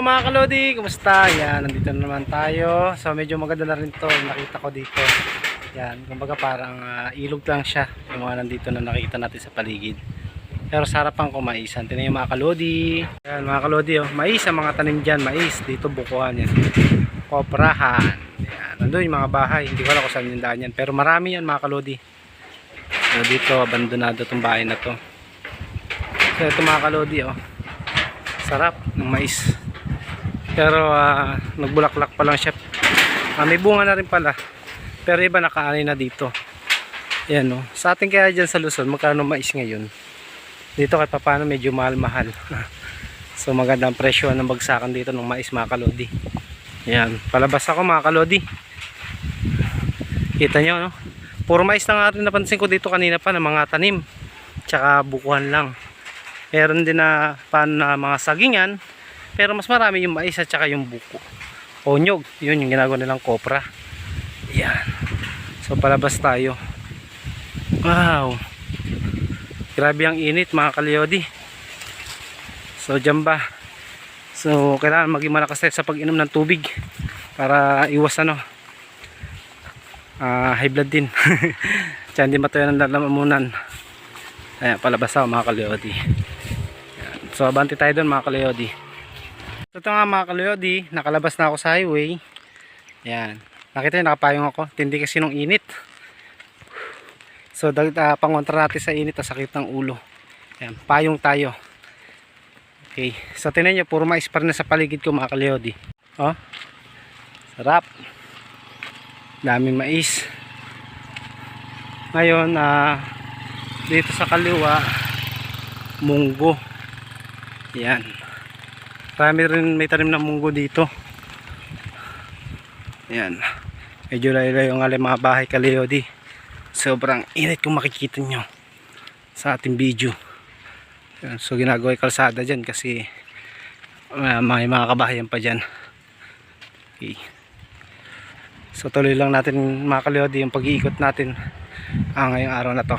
mga kalodi, kumusta? Yan, nandito na naman tayo. So medyo maganda na rin to, nakita ko dito. Yan, kumbaga parang ilog lang siya. Yung mga nandito na nakita natin sa paligid. Pero sa harapan ko maisan. Tingnan yung mga kalodi. Yan mga kalodi, oh. Mais ang mga tanim dyan, mais. Dito bukuhan yan. Koprahan. Yan, nandun yung mga bahay. Hindi ko alam kung saan yung daan yan. Pero marami yan mga kalodi. So dito, abandonado itong bahay na to. So ito mga kalodi, oh. Sarap ng mais. Pero nagbulaklak pa lang siya. May bunga na rin pala. Pero iba nakaani na dito. Ayan, no. Sa atin kaya dyan sa Luzon, magkano mais ngayon? Dito kahit paano medyo mahal-mahal. So magandang presyo ng bagsakan dito ng mais mga kalodi. Ayan, palabas ako mga kalodi. Kita nyo, no? Puro mais na nga rin napansin ko dito kanina pa ng mga tanim. Tsaka bukuhan lang. Meron din na mga sagingan, pero mas marami yung mais at saka yung buko o nyog. Yun yung ginagawa nilang kopra. Yan, so palabas tayo. Wow, grabe ang init mga kaliyodi. So dyan ba, so kailangan maging malakas tayo sa pag-inom ng tubig para iwas high blood din. Tsaka hindi matayo ng lalamunan. Ayan, palabas ako mga kaliyodi. So abanti tayo doon mga kaliyodi. So ito nga mga kaliyodi, nakalabas na ako sa highway. Ayan, nakita nyo nakapayong ako. Tindi kasi nung init. So pangontra natin sa init at sakit ng ulo. Ayan, payong tayo. Okay, so tingnan nyo, puro mais pa rin na sa paligid ko mga kaliyodi. Oh, sarap. Daming mais. Ngayon dito sa kaliwa, munggo. Yan, marami rin may tanim ng munggo dito. Yan, medyo layo-layo ang mga bahay kaliyodi. Sobrang init kung makikita nyo sa ating video. Yan, so ginagawa yung kalsada dyan kasi may mga kabahayan pa dyan. Okay. So tuloy lang natin mga kaliyodi yung pag-iikot natin ngayong araw na to.